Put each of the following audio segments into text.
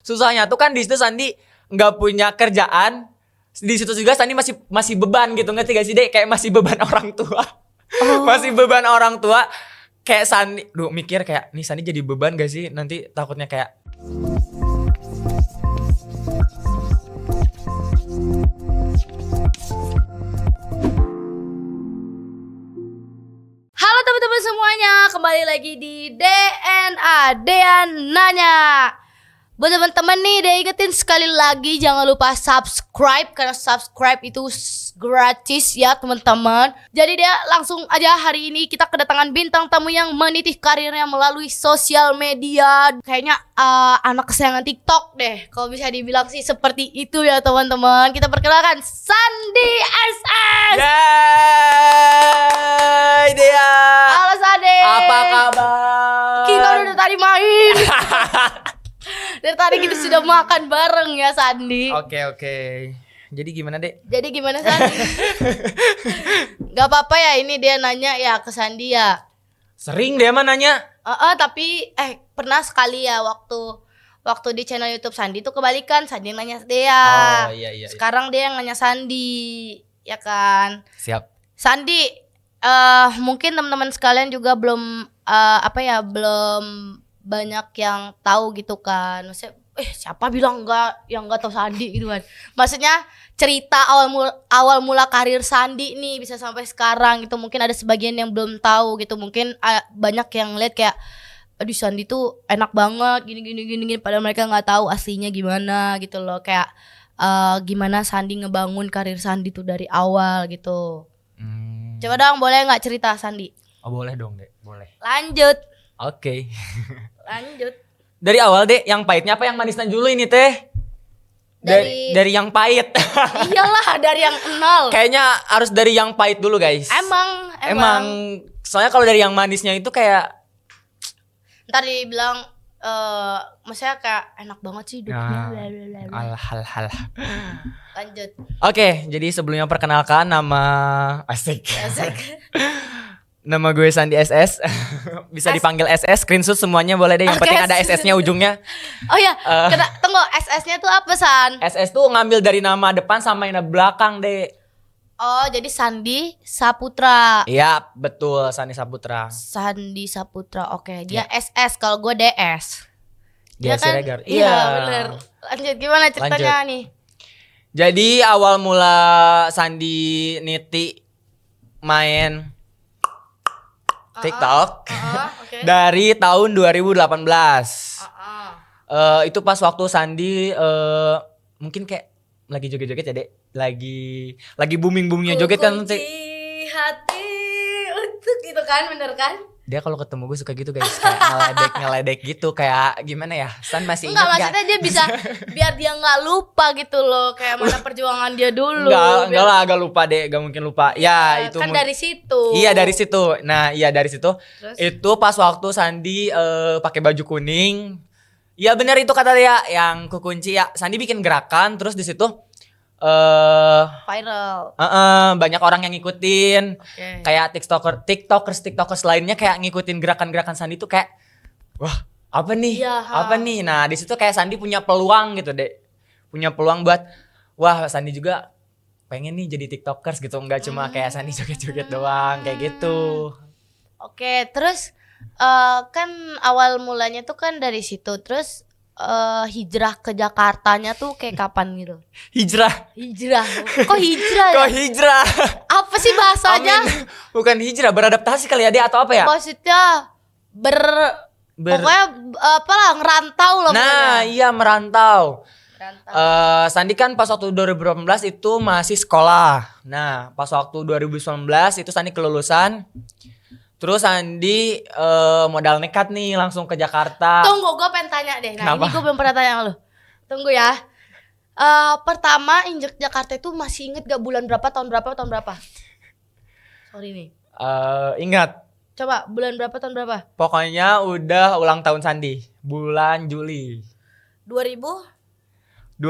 susahnya tuh kan di situ Sandi nggak punya kerjaan. Di situ juga Sandi masih beban gitu, ngerti gak sih Dek? Kayak masih beban orang tua. Masih beban orang tua. Kayak Sandi, mikir kayak nih Sandi jadi beban gak sih? Nanti takutnya kayak Halo teman-teman semuanya, kembali lagi di DNA Dean Nanya. Buat teman-teman nih, Dea ingetin sekali lagi jangan lupa subscribe, karena subscribe itu gratis ya teman-teman. Jadi Dea langsung aja, hari ini kita kedatangan bintang tamu yang meniti karirnya melalui sosial media. Kayaknya anak kesayangan TikTok deh, kalau bisa dibilang sih seperti itu ya teman-teman. Kita perkenalkan Sandi SS. Yeay Dea. Halo Sandi. Apa kabar? Kita udah tadi main. Dari tadi kita sudah makan bareng ya Sandi. Oke. Jadi gimana Dek? Jadi gimana Sandi? Gak apa-apa ya, ini dia nanya ya ke Sandi ya. Sering dia mah nanya. Tapi pernah sekali ya waktu di channel YouTube Sandi tuh kebalikan, Sandi yang nanya dia. Oh iya. Sekarang dia yang nanya Sandi, ya kan? Siap. Sandi, mungkin teman-teman sekalian juga belum belum banyak yang tahu gitu kan. Maksudnya siapa bilang nggak tahu Sandi gitu kan. Maksudnya cerita awal mula karir Sandi nih bisa sampai sekarang gitu. Mungkin ada sebagian yang belum tahu gitu. Mungkin banyak yang lihat kayak aduh Sandi tuh enak banget gini padahal mereka nggak tahu aslinya gimana gitu loh. Kayak gimana Sandi ngebangun karir Sandi tuh dari awal gitu. Coba dong, boleh nggak cerita Sandi? Oh boleh dong Dek, boleh. Lanjut. Oke. Lanjut. Dari awal Dek, yang pahitnya apa yang manisnya dulu ini teh? Dari yang pahit. Iyalah, dari yang nol. Kayaknya harus dari yang pahit dulu guys. Emang. Soalnya kalau dari yang manisnya itu kayak ntar dibilang maksudnya kayak enak banget sih hidupnya. Hal. Lanjut. Oke, jadi sebelumnya perkenalkan nama Asik. Nama gue Sandi SS. Bisa dipanggil SS, screenshot semuanya boleh deh. Yang penting ada SS-nya ujungnya. Oh ya, tunggu, SS-nya tuh apa San? SS tuh ngambil dari nama depan sama yang belakang deh. Oh, jadi Sandi Saputra. Iya, betul, Sandi Saputra. Sandi Saputra, oke. Dia SS, kalau gue DS. Dia kan? Siregar. Iya, bener. Lanjut, gimana ceritanya nih? Jadi awal mula Sandi niti main TikTok okay. dari tahun 2018. Itu pas waktu Sandi mungkin kayak lagi joget-joget ya Dek. Lagi booming-boomingnya joget kan. Kunci hati untuk itu kan, bener kan? Dia kalau ketemu gue suka gitu guys, kayak ngeledek gitu, kayak gimana ya? San masih ingat enggak, maksudnya dia bisa biar dia nggak lupa gitu loh, kayak mana perjuangan dia dulu. Enggak lah, agak lupa deh, gak mungkin lupa. Ya itu kan dari situ. Iya dari situ. Nah iya dari situ. Terus? Itu pas waktu Sandi pakai baju kuning. Iya benar itu kata dia yang kukunci ya. Sandi bikin gerakan terus di situ viral. Banyak orang yang ngikutin. Okay. Kayak tiktokers lainnya kayak ngikutin gerakan-gerakan Sandi tuh kayak wah apa nih? Ya, apa nih? Nah di situ kayak Sandi punya peluang gitu deh. Punya peluang buat wah Sandi juga pengen nih jadi tiktokers gitu. Enggak cuma kayak Sandi joget-joget doang kayak gitu. Oke, terus kan awal mulanya tuh kan dari situ. Terus hijrah ke Jakartanya tuh kayak kapan gitu? Hijrah. Kok hijrah ya? Kok hijrah? Apa sih bahasanya? Bukan hijrah, beradaptasi kali ya dia atau apa ya? Maksudnya pokoknya apalah ngerantau lah. Nah pokoknya. iya merantau. Sandi kan pas waktu 2018 itu masih sekolah. Nah pas waktu 2019 itu Sandi kelulusan. Terus Sandi modal nekat nih langsung ke Jakarta. Tunggu, gue pengen tanya deh. Nah Kenapa? ini gue belum pernah tanya sama lu. Tunggu ya. Pertama injek Jakarta itu masih inget gak bulan berapa, tahun berapa? Sorry nih. Ingat. Coba bulan berapa, tahun berapa? Pokoknya udah ulang tahun Sandi. Bulan Juli 2019.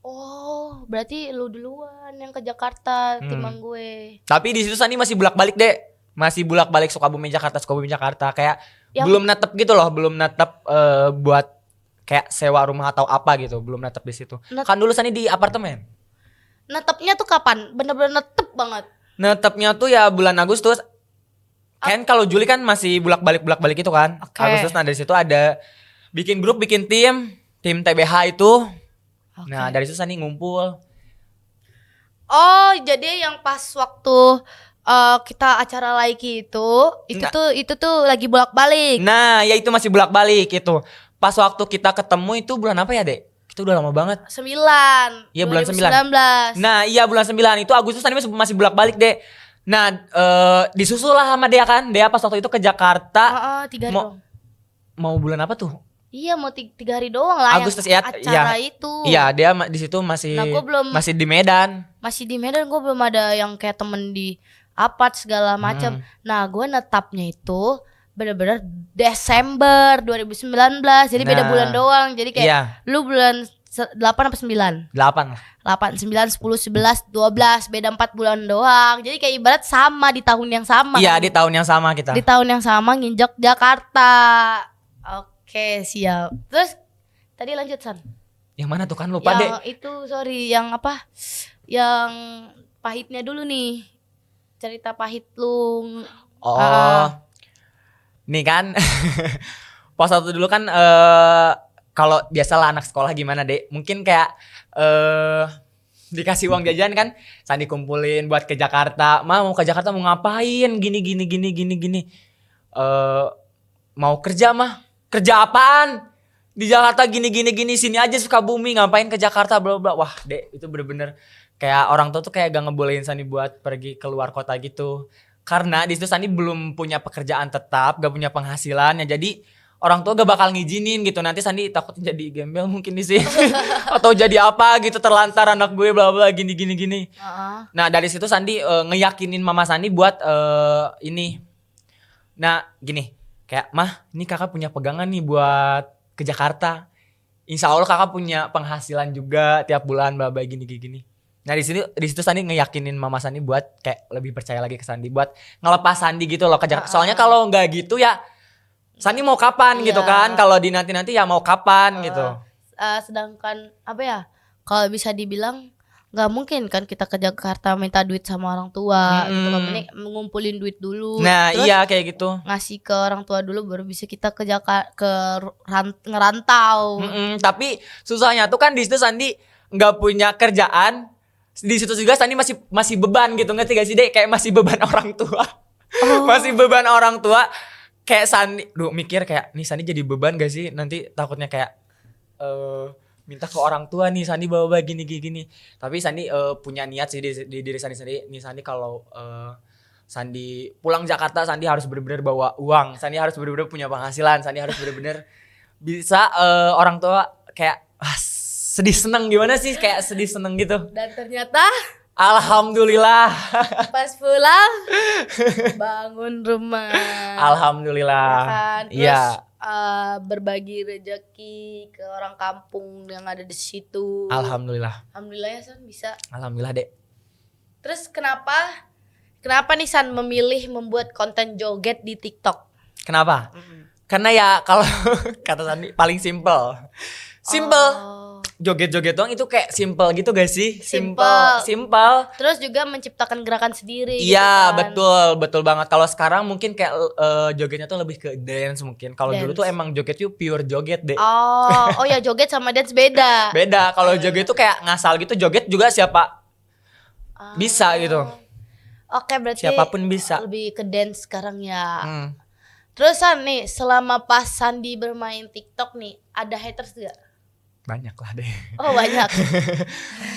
Oh, berarti lu duluan yang ke Jakarta timbang gue. Tapi di situ Sandi masih bolak-balik deh. Masih bolak-balik Sukabumi Jakarta kayak belum netep gitu loh, belum netep buat kayak sewa rumah atau apa gitu, belum netep di situ. Kan dulu Sani di apartemen. Netepnya tuh kapan? Bener-bener netep banget. Netepnya tuh ya bulan Agustus. Kan kalau Juli kan masih bolak-balik itu kan. Oke. Agustus, nah dari situ ada bikin grup, bikin tim TBH itu. Nah dari situ Sani ngumpul. Oh, jadi yang pas waktu kita acara Laiki itu tuh lagi bolak-balik. Nah ya itu masih bolak-balik itu. Pas waktu kita ketemu itu bulan apa ya Dek? Itu udah lama banget. 9. Iya bulan 2019. 9. Nah iya bulan 9 itu Agustus Sani masih bolak-balik Dek. Nah disusul lah sama Dea kan. Dea pas waktu itu ke Jakarta. 3 hari mau, doang. mau bulan apa tuh? Iya mau 3 hari doang lah Agustus yang ya, acara iya. itu. Iya dia di situ masih Nah, gua masih di Medan. Masih di Medan, gue belum ada yang kayak temen di apart segala macam. Nah gue netapnya itu bener-bener Desember 2019. Jadi beda Nah, bulan doang. Jadi kayak iya. lu bulan 8 apa 9? 8 lah. 8, 9, 10, 11, 12. Beda 4 bulan doang. Jadi kayak ibarat sama di tahun yang sama. Iya kan? di tahun yang sama kita. Di tahun yang sama nginjek Jakarta. Oke siap. Terus tadi lanjut San. Yang mana tuh kan lupa Dek. Yang itu sorry, yang apa? Yang pahitnya dulu nih. Cerita pahit lu. Oh. Nih kan. Pas waktu dulu kan kalau biasalah anak sekolah gimana Dek. Mungkin kayak dikasih uang jajan kan, Sandi kumpulin buat ke Jakarta. Mau ke Jakarta mau ngapain? Gini. Mau kerja mah. Kerja apaan? Di Jakarta gini. Sini aja Sukabumi, ngapain ke Jakarta bla bla. Wah, Dek, itu bener-bener kayak orang tua tuh kayak gak ngebolehin Sandi buat pergi keluar kota gitu. Karena di situ Sandi belum punya pekerjaan tetap, gak punya penghasilan ya. Jadi orang tua gak bakal ngizinin gitu. Nanti Sandi takut jadi gembel mungkin di sini. Atau jadi apa gitu, terlantar anak gue bla bla gini. Nah, dari situ Sandi ngeyakinin mama Sandi buat ini. Nah, gini. Kayak, "Mah, ini kakak punya pegangan nih buat ke Jakarta. Insya Allah kakak punya penghasilan juga tiap bulan bla bla gini." Nah, di situ Sandi ngeyakinin mama Sandi buat kayak lebih percaya lagi ke Sandi buat ngelepas Sandi gitu loh ke Jakarta. Soalnya kalau nggak gitu ya Sandi mau kapan gitu kan? Kalau di nanti ya mau kapan gitu. Sedangkan apa ya? Kalau bisa dibilang nggak mungkin kan kita ke Jakarta minta duit sama orang tua gitu kan. Mending ngumpulin duit dulu. Nah, terus iya kayak gitu. ngasih ke orang tua dulu baru bisa kita ke Jakarta ngerantau. Tapi susahnya tuh kan di situ Sandi nggak punya kerjaan. Di situ juga Sandi masih beban gitu, ngerti gak sih Dek? Kayak masih beban orang tua. Masih beban orang tua. Kayak Sandi mikir kayak nih Sandi jadi beban gak sih? Nanti takutnya kayak minta ke orang tua nih Sandi bawa gini. Tapi Sandi punya niat sih di diri Sandi sendiri. Nih Sandi kalau Sandi pulang Jakarta, Sandi harus benar-benar bawa uang. Sandi harus benar-benar punya penghasilan. Sandi harus benar-benar bisa orang tua kayak sedih seneng gimana sih, kayak sedih seneng gitu. Dan ternyata Alhamdulillah. pas pulang bangun rumah. Alhamdulillah. Ya kan? Terus Iya. berbagi rezeki ke orang kampung yang ada di situ. Alhamdulillah. Alhamdulillah ya San bisa. Alhamdulillah Dek. Terus kenapa nih San memilih membuat konten joget di TikTok? Kenapa? Karena ya kalau kata Sandi paling simple. Joget-joget doang itu kayak simple gitu gak sih? Simple. Terus juga menciptakan gerakan sendiri. Iya, gitu kan. betul banget. Kalau sekarang mungkin kayak jogetnya tuh lebih ke dance mungkin. Kalau dulu Dance. tuh emang joget tuh pure joget deh. Oh ya joget sama dance beda. Beda. Kalau joget tuh kayak ngasal gitu, joget juga siapa bisa gitu. Oke, berarti Siapapun bisa. lebih ke dance sekarang ya. Hmm. Terus San nih, selama pas Sandi bermain TikTok nih, ada haters gak? Banyak lah deh. Oh banyak.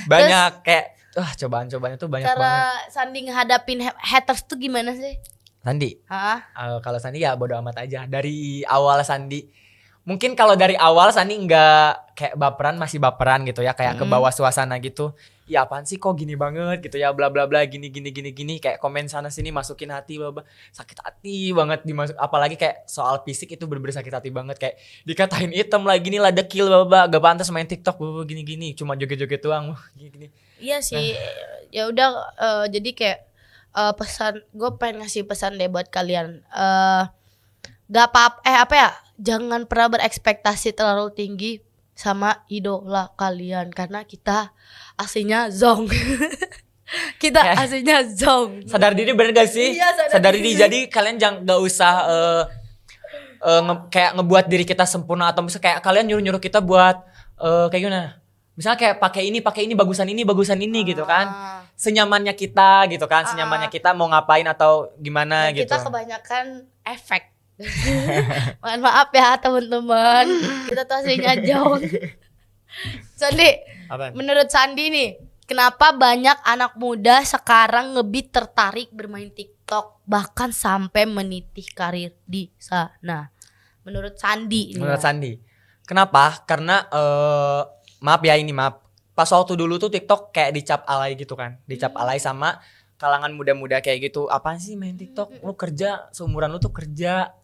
Banyak kayak cobaan-cobaannya tuh banyak Cara banget. Sandi ngehadapin haters tuh gimana sih? Sandi. Hah? Kalau Sandi ya bodo amat aja. Dari awal Sandi. Mungkin kalau dari awal Sandi nggak kayak masih baperan gitu ya, kayak ke bawah suasana gitu. Ya apaan sih kok gini banget gitu ya, bla bla bla gini kayak komen sana sini masukin hati bla bla. Sakit hati banget apalagi kayak soal fisik itu bener-bener sakit hati banget, kayak dikatain hitam lah gini lah dekil bla bla, gak pantas main TikTok bla bla gini cuma joget-joget doang gini. Iya sih. Ya udah jadi kayak pesan gue pengen ngasih pesan deh buat kalian. Gak apa-apa apa ya? Jangan pernah berekspektasi terlalu tinggi sama idola kalian karena kita aslinya zong. Kita aslinya zong. Sadar diri bener gak sih? Iya, sadar diri. Jadi kalian jangan gak usah kayak ngebuat diri kita sempurna atau misalnya kayak kalian nyuruh kita buat kayak gimana? Misalnya kayak pakai ini bagusan ini gitu kan. Senyamannya kita gitu kan, senyamannya kita mau ngapain atau gimana gitu. Kita kebanyakan efek. Mohon maaf ya teman-teman, kita tuh aslinya jauh. Sandi, Apaan? menurut Sandi nih, kenapa banyak anak muda sekarang lebih tertarik bermain TikTok bahkan sampai meniti karir di sana? Menurut Sandi. Menurut Sandi, kenapa? Karena maaf. Pas waktu dulu tuh TikTok kayak dicap alay gitu kan, dicap alay sama kalangan muda-muda kayak gitu. Apaan sih main TikTok? Lu kerja, seumuran lu tuh kerja.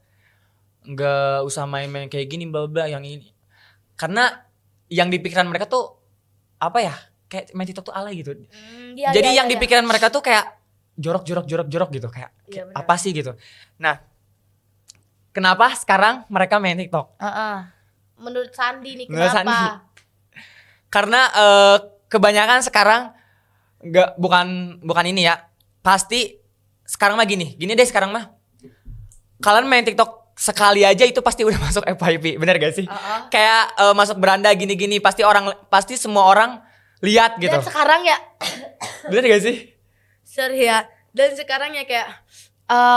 Nggak usah main-main kayak gini bla yang ini. Karena yang di pikiran mereka tuh apa ya? Kayak main TikTok tuh alay gitu. Jadi yang di pikiran mereka tuh kayak jorok gitu kayak apa sih gitu. Nah, kenapa sekarang mereka main TikTok? Menurut Sandi nih Menurut kenapa? Sandi. Karena kebanyakan sekarang bukan ini ya. Pasti sekarang mah gini deh sekarang mah. Kalian main TikTok sekali aja itu pasti udah masuk FYP, bener gak sih? Kayak masuk beranda gini pasti semua orang lihat gitu. Dan sekarang ya, bener gak sih? sorry ya. Dan sekarang ya kayak,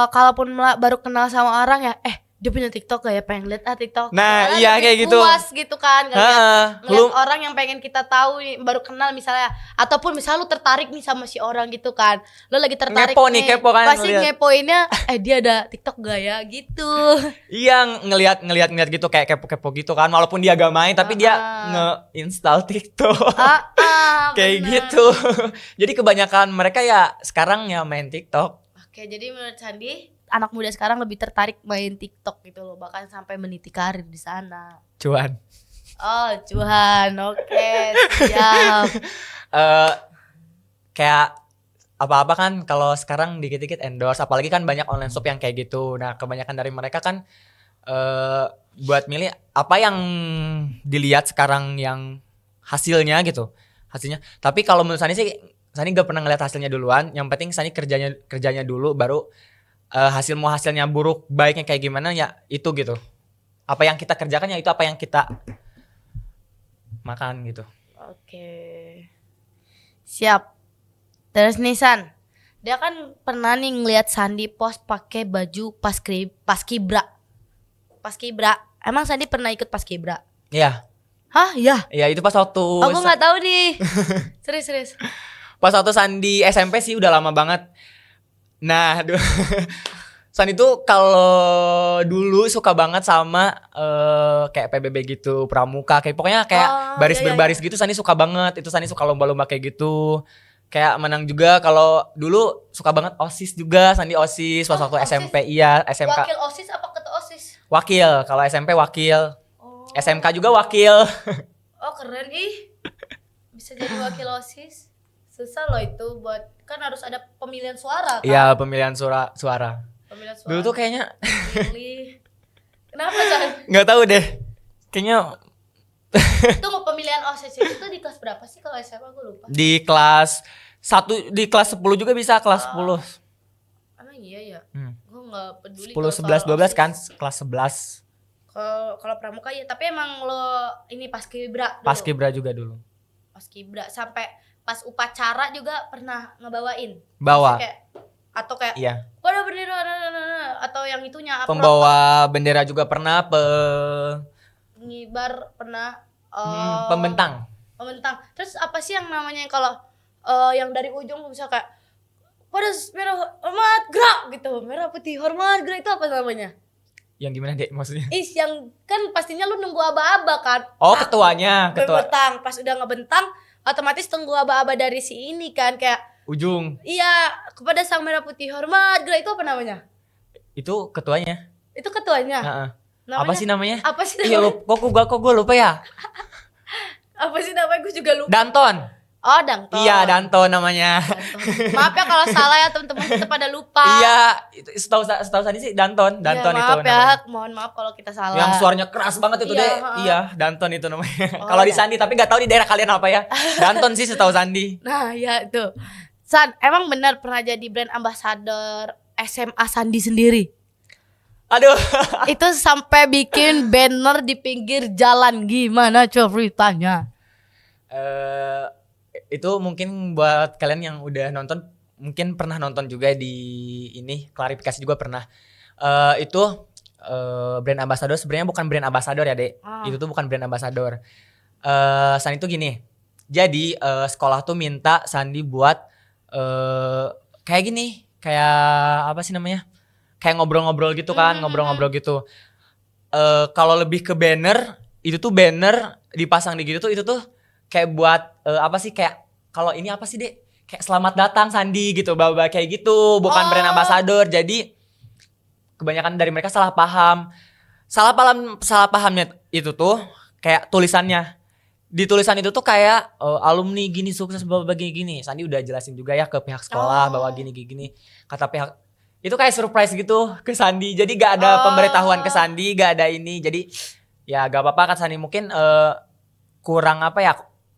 kalaupun baru kenal sama orang ya, dia punya TikTok gak ya, pengen lihat TikTok. Nah, karena iya lebih kayak gitu. puas gitu kan, ngeliat Lu orang yang pengen kita tahu nih, baru kenal misalnya, ataupun misalnya lu tertarik nih sama si orang gitu kan, lu lagi tertarik kepo kan, pasti ngeliat. ngepoinnya, dia ada TikTok gak ya gitu. Iya ngelihat gitu kayak kepo gitu kan, walaupun dia gak main tapi dia nge-install TikTok. Kayak bener. gitu. Jadi kebanyakan mereka ya sekarang ya main TikTok. Oke, jadi menurut Sandi, anak muda sekarang lebih tertarik main TikTok gitu loh, bahkan sampai meniti karir di sana. Cuan. Oh, cuan. Oke, siap. Kayak apa-apa kan kalau sekarang dikit-dikit endorse, apalagi kan banyak online shop yang kayak gitu. Nah, kebanyakan dari mereka kan buat milih apa yang dilihat sekarang yang hasilnya gitu. Hasilnya. Tapi kalau menurut Sani sih, Sani gak pernah ngeliat hasilnya duluan. Yang penting Sani kerjanya dulu, baru hasilnya buruk baiknya kayak gimana ya itu gitu. Apa yang kita kerjakan ya itu apa yang kita makan gitu. Oke. Siap. Terus nih San, dia kan pernah nih ngeliat Sandi post pakai baju paskibra. Emang Sandi pernah ikut paskibra? Iya. Hah? Iya. Iya itu pas waktu Aku nggak tahu nih. Serius. pas waktu Sandi SMP sih udah lama banget. Nah, Sandi tuh kalau dulu suka banget sama kayak PBB gitu, pramuka, kayak pokoknya kayak baris berbaris gitu. Sandi suka banget. Itu Sandi suka lomba-lomba kayak gitu. Kayak menang juga. Kalau dulu suka banget OSIS juga. Sandi OSIS pas waktu OSIS? SMP. Iya, SMK. Wakil OSIS apa ketua OSIS? Wakil. Kalau SMP wakil. SMK juga wakil. Oh keren ih. Bisa jadi wakil OSIS. Susah loh itu buat, kan harus ada pemilihan suara kan? Iya, pemilihan suara. Pemilihan suara. Dulu tuh kayaknya Pilih. Kenapa San? nggak tahu deh. Kayaknya Tunggu, pemilihan OSIS itu tuh di kelas berapa sih kalau SMA gue lupa. di kelas 1, di kelas 10 juga bisa, kelas 10. Emang iya ya? Gue gak peduli 10, 11, 12 kan, kelas 11. Kalau pramuka ya, tapi emang lo ini paskibra dulu. Paskibra juga dulu. Paskibra sampai pas upacara juga pernah ngebawain. Bawa. Atau kayak Iya. kok ada bendera atau yang itunya apa? Pembawa bendera juga pernah, Pengibar pernah. pembentang. Terus apa sih yang namanya kalau yang dari ujung bisa kayak pada merah hormat gerak gitu, merah putih hormat gerak, itu apa namanya? Yang gimana dek maksudnya? Yang kan pastinya lu nunggu aba-aba kan. Oh ketuanya, Ngebentang, pas udah ngebentang otomatis tunggu aba-aba dari si ini kan, kayak ujung. iya, kepada sang merah putih hormat gerak, itu apa namanya? Itu ketuanya. Itu ketuanya. Apa sih namanya? Apa sih Iya namanya? kok gue lupa ya. Apa sih namanya? Gue juga lupa. Danton. Oh, Danton. Iya Danton namanya. Maaf ya kalau salah ya teman-teman, kita pada lupa. Iya, itu setahu Sandi sih Danton Ya, itu maaf ya, namanya. mohon maaf kalau kita salah. Yang suaranya keras banget itu Iya, deh. heeh. Iya, Danton itu namanya. Oh, Kalau di ya. Sandi, tapi nggak tahu di daerah kalian apa ya. Danton sih setahu Sandi. Nah, ya itu. San, emang benar pernah jadi brand ambassador SMA Sandi sendiri? Aduh. Itu sampai bikin banner di pinggir jalan, gimana ceritanya? Itu mungkin buat kalian yang udah nonton, mungkin pernah nonton juga di ini, klarifikasi juga pernah. Itu brand ambassador sebenarnya bukan brand ambassador ya, Dek. Ah. Itu tuh bukan brand ambassador. Sandi tuh gini. Jadi sekolah tuh minta Sandi buat kayak gini, kayak apa sih namanya? Kayak ngobrol-ngobrol gitu kan, ngobrol-ngobrol gitu. Kalau lebih ke banner, itu tuh banner dipasang di gitu tuh, itu tuh kayak buat apa sih, kayak kalau ini apa sih, Dek? Kayak selamat datang Sandi gitu, bawa kayak gitu, bukan brand ambassador. Jadi kebanyakan dari mereka salah paham. Salah pahamnya itu tuh kayak tulisannya. Di tulisan itu tuh kayak alumni gini sukses bawa gini. Sandi udah jelasin juga ya ke pihak sekolah bahwa gini. Kata pihak itu kayak surprise gitu ke Sandi. Jadi gak ada pemberitahuan ke Sandi, gak ada ini. Jadi ya gak apa-apa kan Sandi, mungkin kurang apa ya,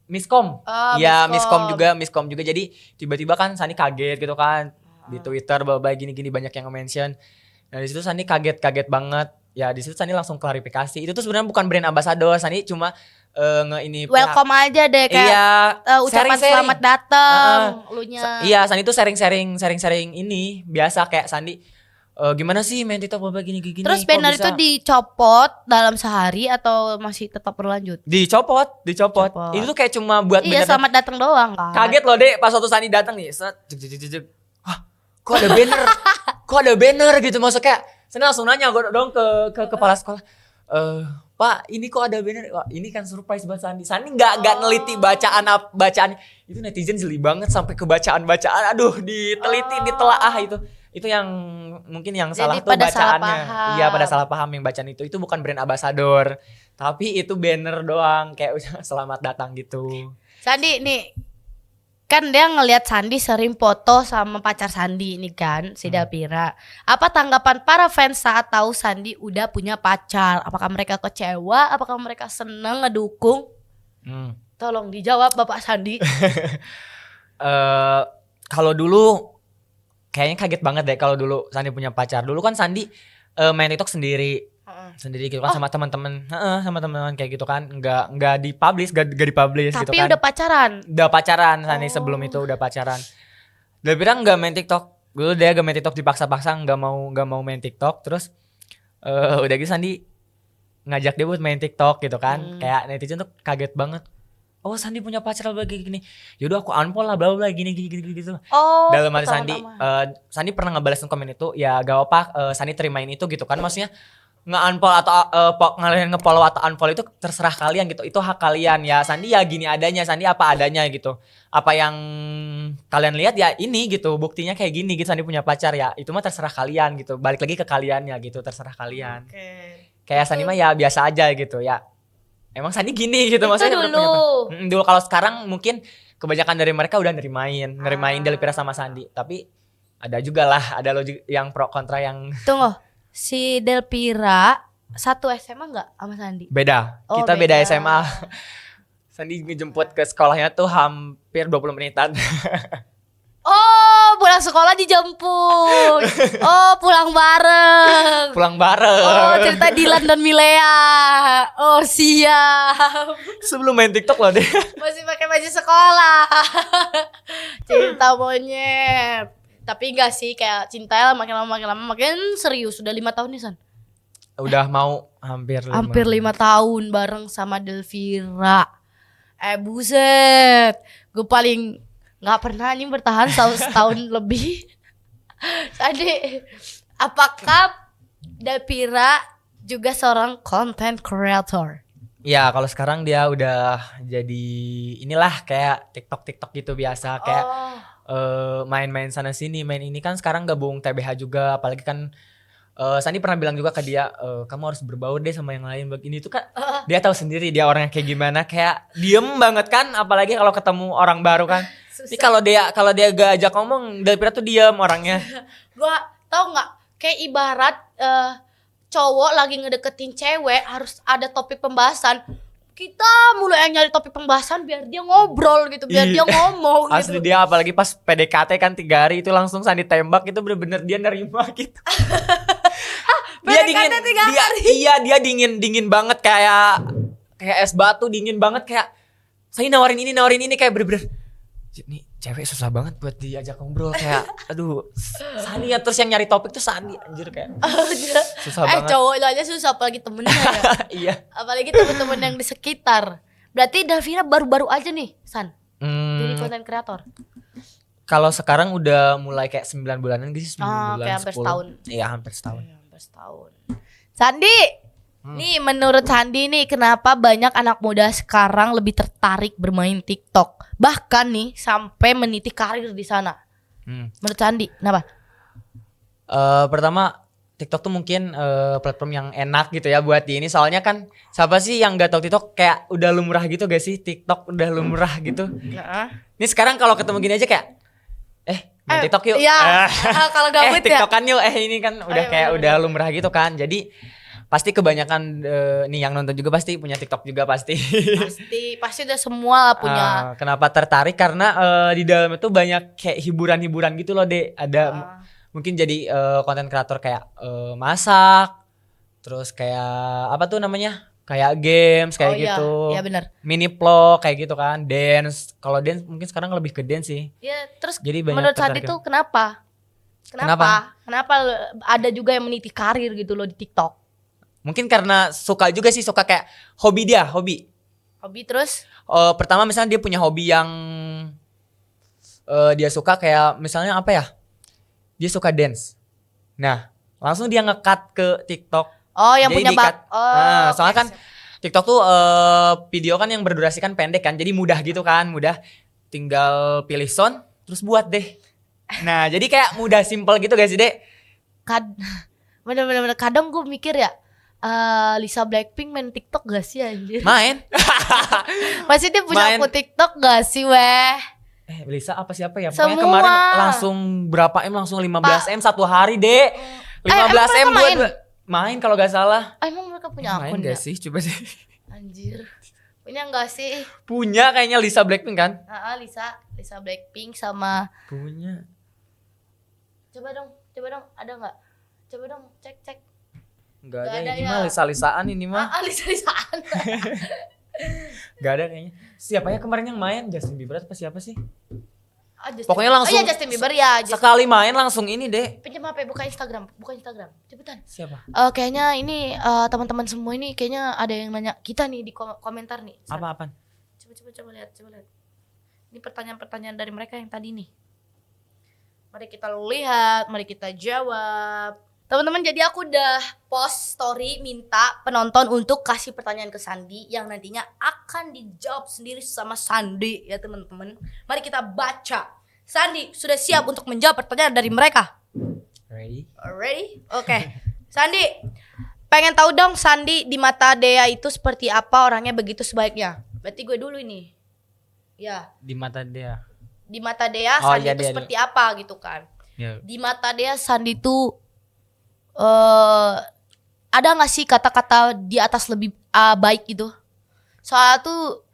miskom. Ya miskom juga. Jadi tiba-tiba kan Sandi kaget gitu kan di Twitter bahwa gini banyak yang nge-mention. Nah di situ Sandi kaget banget. Ya di situ Sandi langsung klarifikasi. Itu tuh sebenarnya bukan brand ambassador. Sandi cuma Welcome aja deh, kayak iya, ucapan sharing-sharing. selamat datang, lunya. Iya, Sandi tuh sharing ini biasa kayak Sandi gimana sih main TikTok bapak gini. Terus kok banner bisa? itu dicopot dalam sehari atau masih tetap berlanjut? Dicopot. Copot. Itu tuh kayak cuma buat Iya, bener. selamat datang doang kan. Kaget loh, Dek, pas waktu Sandi datang nih. Set, jek. Hah, kok ada banner? Kok ada banner gitu, maksudnya kayak Sandi langsung nanya dong ke kepala sekolah. Pak, ini kok ada banner? Wah, ini kan surprise buat Sandi. Sandi nggak neliti bacaan. Itu netizen jeli banget sampai ke bacaan. Aduh, diteliti, ditelaah itu. Itu yang mungkin yang Jadi salah tuh pada salah bacaannya. paham. Iya, pada salah paham yang bacaan itu. Itu bukan brand ambassador, tapi itu banner doang kayak selamat datang gitu. Sandi nih, kan dia ngelihat Sandi sering foto sama pacar Sandi ini kan, si Delpira. Apa tanggapan para fans saat tahu Sandi udah punya pacar? Apakah mereka kecewa? Apakah mereka seneng ngedukung? Tolong dijawab Bapak Sandi. Kalau dulu kayaknya kaget banget deh kalau dulu Sandi punya pacar. Dulu kan Sandi main TikTok sendiri gitu kan, sama teman-teman kayak gitu kan, nggak dipublish gitu kan. Tapi udah pacaran. Sandi sebelum itu udah pacaran. Dia bilang nggak main TikTok dulu, dia gak main TikTok, dipaksa-paksa nggak mau main TikTok. Terus udah gitu Sandi ngajak dia buat main TikTok gitu kan. Kayak netizen tuh kaget banget. Oh, Sandi punya pacar gini. Yaudah aku unfollow lah, bla bla gini gitu. Dalam hati Sandi pernah ngebalesin komen itu, ya gak apa, Sandi terimain itu gitu kan. Maksudnya nge-unfollow atau nge-follow atau unfollow itu terserah kalian gitu. Itu hak kalian ya. Sandi ya gini adanya, Sandi apa adanya gitu. Apa yang kalian lihat ya ini gitu. Buktinya kayak gini gitu, Sandi punya pacar ya. Itu mah terserah kalian gitu. Balik lagi ke kaliannya gitu, terserah kalian. Kayak Sandi mah ya biasa aja gitu ya. Emang Sandi gini gitu, Itu maksudnya dulu. dulu. Kalau sekarang mungkin kebanyakan dari mereka udah nerimain Delpira sama Sandi. Tapi ada juga lah, ada logik yang pro kontra yang Tunggu, si Delpira satu SMA nggak sama Sandi? beda. Oh, Kita beda beda. SMA. Sandi ngejemput ke sekolahnya tuh hampir 20 menitan. Oh, pulang sekolah dijemput. Oh, pulang bareng. Pulang bareng. Oh, cerita Dilan dan Milea. Oh, siap. Sebelum main TikTok loh deh. Masih pakai baju sekolah. Cinta monyet. Tapi enggak sih, kayak cintanya makin lama makin serius. Sudah 5 tahun nih, San. Udah mau hampir 5. Hampir 5 tahun bareng sama Delpira. Buset. Gue paling nggak pernah nih bertahan setahun lebih. Tadi, apakah Delpira juga seorang content creator? Ya kalau sekarang dia udah jadi inilah kayak TikTok gitu biasa. Kayak main-main sana sini, main ini kan sekarang gabung TBH juga. Apalagi kan Sandi pernah bilang juga ke dia, kamu harus berbaur deh sama yang lain. Begini tuh kan dia tahu sendiri dia orangnya kayak gimana, kayak diem banget kan. Apalagi kalau ketemu orang baru kan. Ini kalau dia gak ajak ngomong, Delvira tuh diam orangnya. Gua tau nggak, kayak ibarat cowok lagi ngedeketin cewek harus ada topik pembahasan. Kita mulai nyari topik pembahasan biar dia ngobrol gitu, biar dia ngomong Asli gitu. dia apalagi pas PDKT kan 3 hari itu langsung Sandi tembak, itu bener-bener dia nerima gitu. Dia dingin, PDKT 3 hari? Iya dia dingin banget kayak es batu, dingin banget kayak saya nawarin ini kayak bener-bener nih cewek susah banget buat diajak ngobrol kayak aduh Sandi ya, terus yang nyari topik tuh Sandi anjir kayak susah banget. Cowok aja susah apalagi temennya ya. Iya. Apalagi temen-temen yang di sekitar. Berarti Delvira baru-baru aja nih San jadi konten kreator. Kalau sekarang udah mulai kayak 9 bulanan gitu, 9 bulan, kayak hampir 10. setahun. Iya hampir setahun. Hampir setahun. Sandi, nih menurut Sandi nih kenapa banyak anak muda sekarang lebih tertarik bermain TikTok, bahkan nih sampai meniti karir di sana. Menurut Sandi, kenapa? Pertama TikTok tuh mungkin platform yang enak gitu ya buat di ini, soalnya kan siapa sih yang nggak tahu TikTok, kayak udah lumrah gitu gak sih, TikTok udah lumrah gitu. Ini sekarang kalau ketemu gini aja kayak main TikTok yuk. Iya. Kalau gabut ya. TikTokan yuk. Ini kan udah kayak bener, udah lumrah gitu kan. Jadi pasti kebanyakan nih yang nonton juga pasti punya TikTok juga pasti. Pasti udah semua lah punya. Kenapa tertarik? Karena di dalam itu banyak kayak hiburan-hiburan gitu loh, Dek. Ada mungkin jadi konten kreator kayak masak, terus kayak apa tuh namanya? Kayak games kayak gitu. Iya benar. Mini vlog kayak gitu kan, dance. Kalau dance mungkin sekarang lebih ke dance sih. Ya, terus jadi banyak menurut Sandi tuh kenapa ada juga yang meniti karir gitu loh di TikTok? Mungkin karena suka juga sih, suka kayak hobi Terus pertama misalnya dia punya hobi yang dia suka, kayak misalnya apa ya, dia suka dance, nah langsung dia nge-cut ke TikTok. yang jadi punya soalnya kan TikTok tuh video kan yang berdurasi kan pendek kan, jadi mudah gitu kan, mudah tinggal pilih sound terus buat deh. Nah jadi kayak mudah, simple gitu guys, Dek. Bener-bener kadang gue mikir ya, Lisa Blackpink main TikTok gak sih anjir? Main. Masih dia punya akun TikTok gak sih weh? Lisa apa siapa ya? Semua. Pokoknya kemarin langsung berapa M, langsung 15 M satu hari, Dek. 15 M buat main kalau gak salah. Emang mereka punya akun main ya? gak sih? Coba deh. Anjir. Punya gak sih? Punya kayaknya Lisa Blackpink kan? Lisa Blackpink sama. Punya. Coba dong, ada gak? Coba dong, cek. Gak ada ini mah Lisa-lisaan ini mah. Lisa-lisaan. Gak ada kayaknya. Siapa ya kemarin yang main? Justin Bieber apa siapa sih? Pokoknya langsung. Justin Bieber ya. Sekali main langsung ini deh. Pinjam HP, buka Instagram. Cepetan. Siapa? Kayaknya ini teman-teman semua ini kayaknya ada yang nanya kita nih di komentar nih. Apa-apaan? Coba lihat. Ini pertanyaan-pertanyaan dari mereka yang tadi nih. Mari kita lihat, mari kita jawab. Teman-teman, jadi aku udah post story minta penonton untuk kasih pertanyaan ke Sandi yang nantinya akan dijawab sendiri sama Sandi ya teman-teman. Mari kita baca. Sandi sudah siap untuk menjawab pertanyaan dari mereka? Ready? Oke. Sandi, pengen tahu dong Sandi di mata Dea itu seperti apa, orangnya begitu sebaiknya. Berarti gue dulu ini. Ya. Di mata Dea. Di mata Dea Sandi itu seperti apa gitu kan. Ya. Di mata Dea Sandi itu ada gak sih kata-kata di atas lebih baik gitu? Soalnya tuh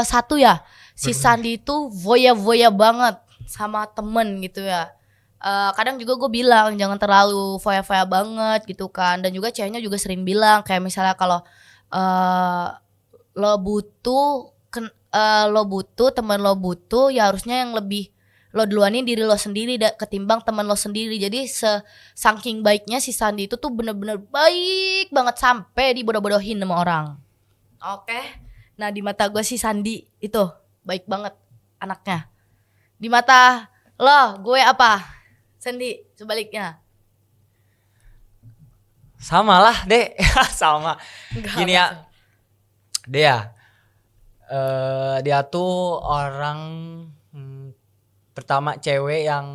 satu ya, si Sandi itu voya-voya banget sama temen gitu ya. Kadang juga gue bilang jangan terlalu voya-voya banget gitu kan. Dan juga ceweknya juga sering bilang kayak misalnya kalau lo butuh temen lo butuh, ya harusnya yang lebih lo duluanin diri lo sendiri ketimbang teman lo sendiri. Jadi saking baiknya si Sandi itu tuh bener-bener baik banget sampai dibodoh-bodohin sama orang. Oke. Nah di mata gue si Sandi itu baik banget anaknya. Di mata lo gue apa? Sandi sebaliknya. Sama lah Dek. Sama. Gini ya Dea, dia tuh orang pertama cewek yang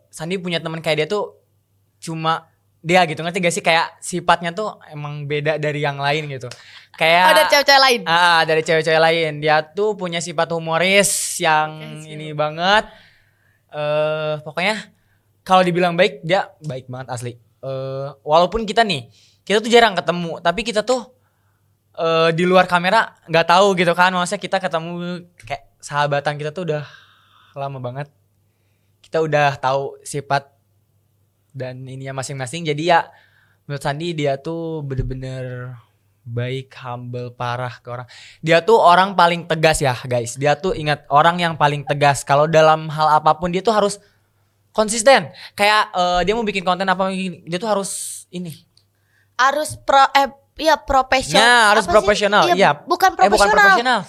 Sandi punya teman kayak dia tuh cuma dia gitu, ngerti gak sih, kayak sifatnya tuh emang beda dari yang lain gitu. Kayak Ada cewek-cewek lain. dari cewek-cewek lain. Dia tuh punya sifat humoris yang ini banget. Pokoknya kalau dibilang baik, dia baik banget asli. Walaupun kita tuh jarang ketemu, tapi kita tuh di luar kamera nggak tahu gitu kan. Maksudnya kita ketemu kayak sahabatan kita tuh udah lama banget. Kita udah tahu sifat dan ininya masing-masing. Jadi ya menurut Sandi dia tuh bener-bener baik, humble parah ke orang. Dia tuh orang paling tegas ya guys. Dia tuh ingat, orang yang paling tegas. Kalau dalam hal apapun dia tuh harus konsisten. Kayak dia mau bikin konten apa, dia tuh harus ini. Harus profesional. Nah, harus profesional. Iya. Bukan Bukan profesional. profesional.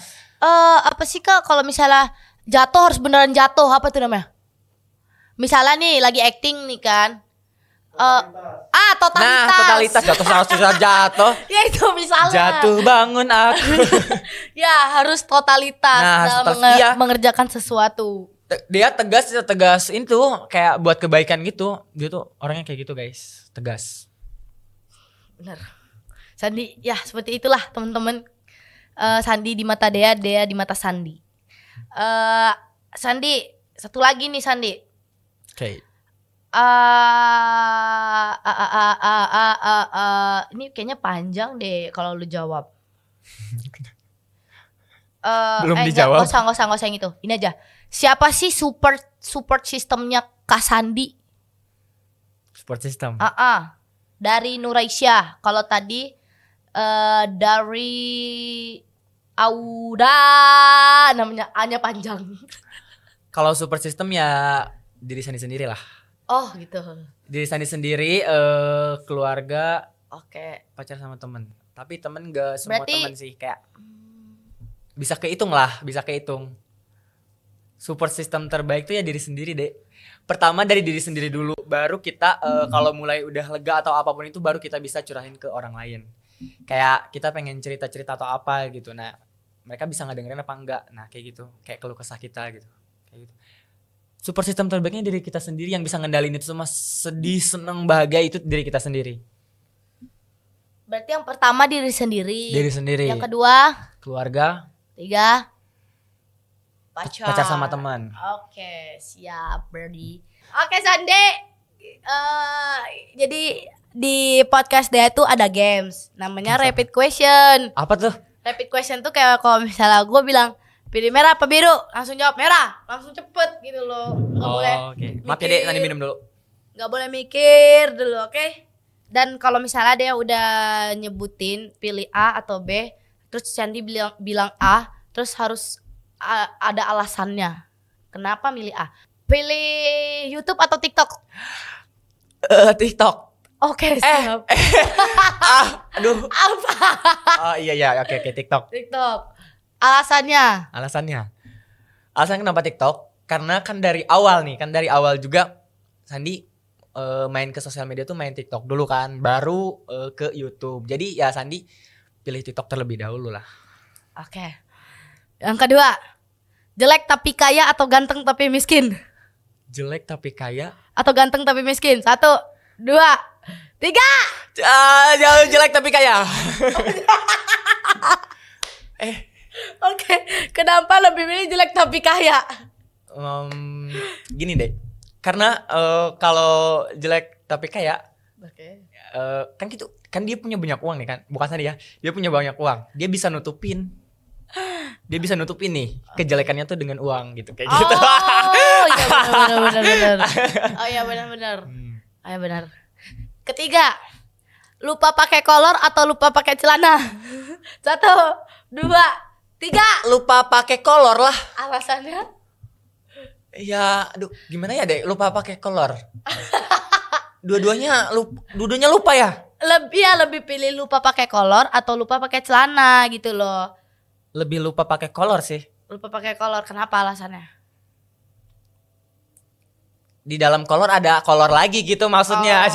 Apa sih Kak, kalau misalnya jatuh harus beneran jatuh, apa tuh namanya? Misalnya nih lagi acting nih kan. Totalitas. Nah, totalitas, harus jatuh. Ya itu misalnya. Jatuh bangun aku. Ya harus totalitas Nah, dalam iya. mengerjakan sesuatu. Dia tegas itu kayak buat kebaikan gitu. Dia tuh orangnya kayak gitu guys, tegas. Bener. Sandi, ya seperti itulah teman-teman. Sandi di mata Dea, Dea di mata Sandi. Sandi, satu lagi nih Sandi. Oke. Ini kayaknya panjang deh kalau lu jawab. Belum dijawab. Nggak usah yang itu. Ini aja. Siapa sih support sistemnya Kak Sandi? Support system. Dari Nuraisya. Kalau tadi dari Auda, namanya A-nya panjang. Kalau support system ya diri Sandi sendiri lah. Oh gitu. Diri Sandi sendiri, keluarga, pacar sama temen. Tapi temen gak semua temen sih, kayak bisa kehitung. Support system terbaik tuh ya diri sendiri deh. Pertama dari diri sendiri dulu, baru kita kalau mulai udah lega atau apapun itu, baru kita bisa curahin ke orang lain. Kayak kita pengen cerita-cerita atau apa gitu. Nah, mereka bisa ngedengerin apa enggak. Nah, kayak gitu. Kayak keluh kesah kita gitu. Kayak gitu. Support system terbaiknya diri kita sendiri, yang bisa ngendalin itu semua, sedih, seneng, bahagia, itu diri kita sendiri. Berarti yang pertama diri sendiri. Diri sendiri. Yang kedua keluarga. 3 pacar sama teman. Oke, siap Berdi. Oke Sandi, jadi di podcast dia tuh ada games, namanya rapid question. Apa tuh? Rapid question tuh kayak kalau misalnya gue bilang pilih merah apa biru, langsung jawab merah, langsung cepet gitu loh. Gak boleh. Oke. Maaf ya Dek, nanti minum dulu. Gak boleh mikir dulu, oke? Dan kalau misalnya dia udah nyebutin pilih A atau B, terus Sandi bilang A, terus harus ada alasannya. Kenapa milih A? Pilih YouTube atau TikTok? TikTok. Oke, siap. Aduh. Apa? Oh iya, oke, TikTok. TikTok. Alasannya? Alasan kenapa TikTok? Karena kan dari awal juga Sandi main ke sosial media tuh main TikTok dulu kan, baru ke YouTube. Jadi ya Sandi pilih TikTok terlebih dahulu lah. Oke. Yang kedua, jelek tapi kaya atau ganteng tapi miskin? Jelek tapi kaya atau ganteng tapi miskin? 1, 2, 3. Jauh jelek tapi kaya. Oke, kenapa lebih milih jelek tapi kaya? Gini deh, karena kalau jelek tapi kaya, kan gitu, kan dia punya banyak uang nih kan, bukan saya dia punya banyak uang, dia bisa nutupin nih kejelekannya tuh dengan uang gitu, kayak gitu. Oh iya benar. Benar. Ketiga, lupa pakai kolor atau lupa pakai celana? 1, 2, 3. Lupa pakai kolor lah. Alasannya? Ya, aduh, gimana ya Dek? Lupa pakai kolor. Dua-duanya lupa ya? Lebih pilih lupa pakai kolor atau lupa pakai celana gitu loh. Lebih lupa pakai kolor sih. Lupa pakai kolor, kenapa alasannya? Di dalam kolor ada kolor lagi gitu maksudnya.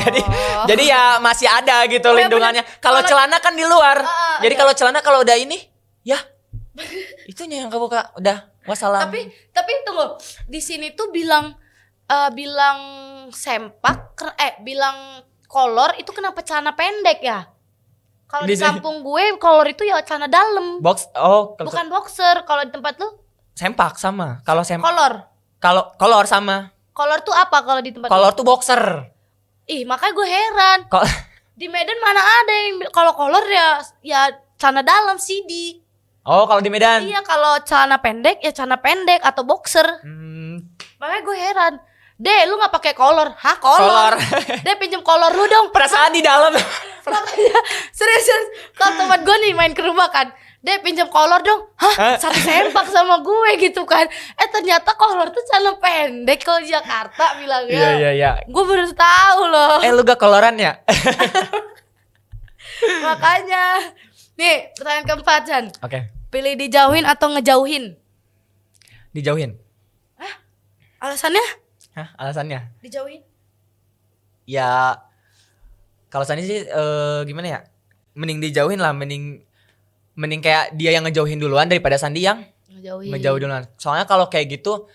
Jadi ya masih ada gitu lindungannya. Kalau celana kan di luar. Jadi kalau celana kalau udah ini, ya itunya yang kebuka, udah wassalam. Tapi tunggu, di sini tuh bilang sempak, bilang kolor itu kenapa celana pendek ya? Kalau di Di- kampung gue kolor itu ya celana dalam. Bukan boxer. Kalau di tempat lu sempak sama. Kalau kolor. kolor sama. Kolor tuh apa kalau di tempat Kolor tuh boxer. Ih, makanya gue heran. Kol- Di Medan mana ada yang kalau kolor ya celana dalam CD. Oh, kalau di Medan. Iya, kalau celana pendek ya celana pendek atau boxer. Makanya gue heran. Deh, lu nggak pakai kolor? Hah, kolor? Deh, pinjem kolor lu dong. Perasaan di dalam. Makanya serius. Kalau teman gue nih main ke rumah kan, deh pinjem kolor dong. Hah? Satu sempak sama gue gitu kan. Ternyata kolor tuh celana pendek kalau di Jakarta bilangnya. Iya. Gue baru tahu loh. Lu gak koloran ya? Makanya. Nih, pertanyaan keempat, Chan. Oke. Pilih dijauhin atau ngejauhin? Dijauhin. Alasannya? Hah, alasannya? Dijauhin. Ya kalau Sandi sih gimana ya? Mending dijauhin lah, mending kayak dia yang ngejauhin duluan daripada Sandi yang ngejauh duluan. Soalnya kalau kayak gitu,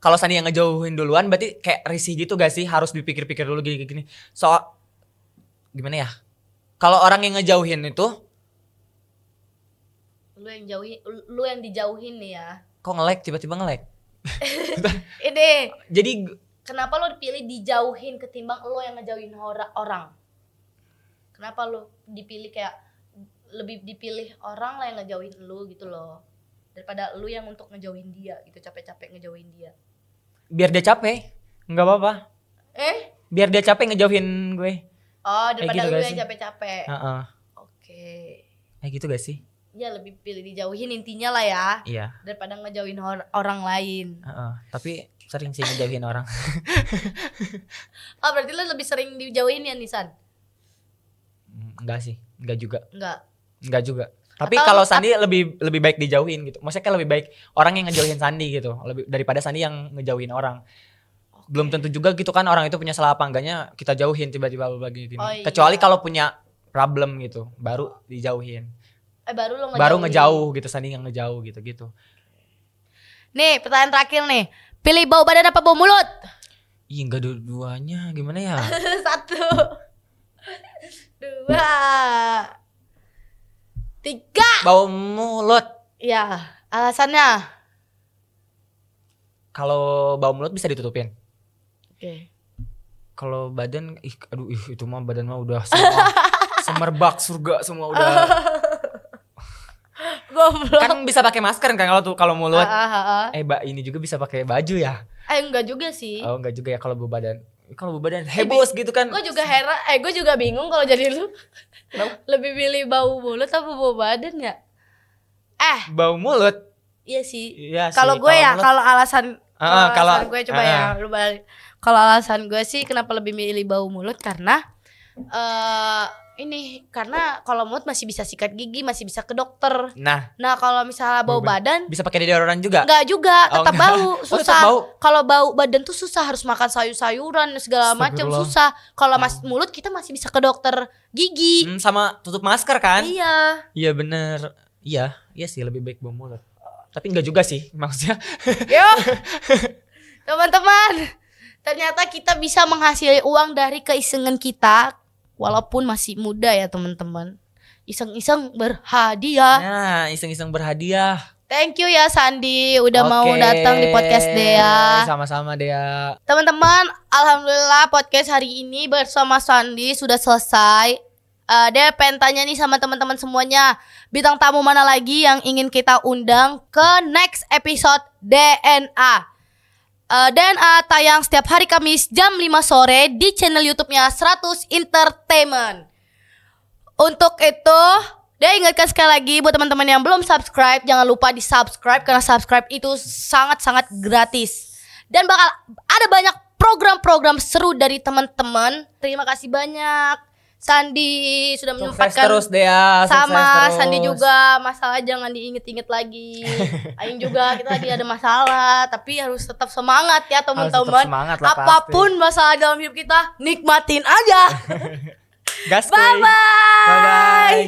kalau Sandi yang ngejauhin duluan berarti kayak risih gitu gak sih? Harus dipikir-pikir dulu gini. Soal gimana ya? Kalau orang yang ngejauhin itu, lu yang dijauhin nih ya. kok nge-lag tiba-tiba nge-lag? Ini Jadi kenapa lo dipilih dijauhin ketimbang lo yang ngejauhin orang? Kenapa lo dipilih kayak lebih dipilih orang lah yang ngejauhin lo gitu loh, daripada lo yang untuk ngejauhin dia gitu, capek-capek ngejauhin dia? biar dia capek, nggak apa-apa. Biar dia capek ngejauhin gue. Oh, daripada gitu lo gak yang sih? capek-capek. Oke. Kayak gitu gak sih? Ya lebih pilih dijauhin intinya lah ya. Iya. Daripada ngejauhin orang lain. Tapi sering sih ngejauhin orang. Oh, berarti lo lebih sering dijauhin ya, Nisan? Enggak sih, enggak juga. Enggak juga. Tapi Atau kalau Sandi lebih baik dijauhin gitu. Maksudnya kan lebih baik orang yang ngejauhin Sandi gitu, lebih daripada Sandi yang ngejauhin orang. Belum tentu juga gitu kan orang itu punya salah apa enggaknya kita jauhin tiba-tiba lagi gini. Oh, iya. Kecuali kalau punya problem gitu, baru dijauhin. Baru ngejauh gitu, Sandi yang ngejauh gitu. Nih, pertanyaan terakhir nih. Pilih bau badan apa bau mulut? Ih, enggak dua-duanya, gimana ya? 1, 2, 3. Bau mulut. Ya, alasannya? Kalau bau mulut bisa ditutupin. Oke. Kalau badan, itu mah badan mah udah semua semerbak surga semua udah. Goblok. Kan bisa pakai masker kan kalau mulut. Mbak, Ini juga bisa pakai baju ya? enggak juga sih. Oh, enggak juga ya kalau bau badan. Kalau bau badan heboh gitu kan. Gue juga heran, gue juga bingung kalau jadi lu. Lebih pilih bau mulut apa bau badan ya? Bau mulut. Iya sih. Iya sih. Kalau gue ya, kalau alasan kalau gue coba ya, lu balik. Kalau alasan gue sih kenapa lebih milih bau mulut karena karena kalau mulut masih bisa sikat gigi, masih bisa ke dokter. Nah kalau misalnya bau badan bisa pakai deodoran juga? Enggak juga, tetap enggak. bau, susah. Kalau bau badan tuh susah, harus makan sayur-sayuran segala macam, susah. Kalau mulut kita masih bisa ke dokter gigi. Sama tutup masker kan? Iya. Iya bener. Iya sih lebih baik bau mulut. Tapi enggak juga sih maksudnya. Yo, teman-teman, ternyata kita bisa menghasilkan uang dari keisengan kita, walaupun masih muda ya teman-teman. Iseng-iseng berhadiah. Nah, iseng-iseng berhadiah. Thank you ya Sandi udah mau datang di podcast Dea. Sama-sama Dea. Teman-teman, alhamdulillah podcast hari ini bersama Sandi sudah selesai. Dia pengen tanya nih sama teman-teman semuanya, bintang tamu mana lagi yang ingin kita undang ke next episode DNA. DNA tayang setiap hari Kamis jam 5 sore di channel YouTube-nya 100 Entertainment. Untuk itu, dia ingatkan sekali lagi buat teman-teman yang belum subscribe, jangan lupa di subscribe karena subscribe itu sangat-sangat gratis. Dan bakal ada banyak program-program seru dari teman-teman. Terima kasih banyak Sandi sudah menyempatkan. Terus Dea, sama terus. Sandi juga, masalah jangan diinget-inget lagi. Aing juga kita lagi ada masalah, tapi harus tetap semangat ya teman-teman. Apapun masalah dalam hidup kita, nikmatin aja. Gas. Bye bye.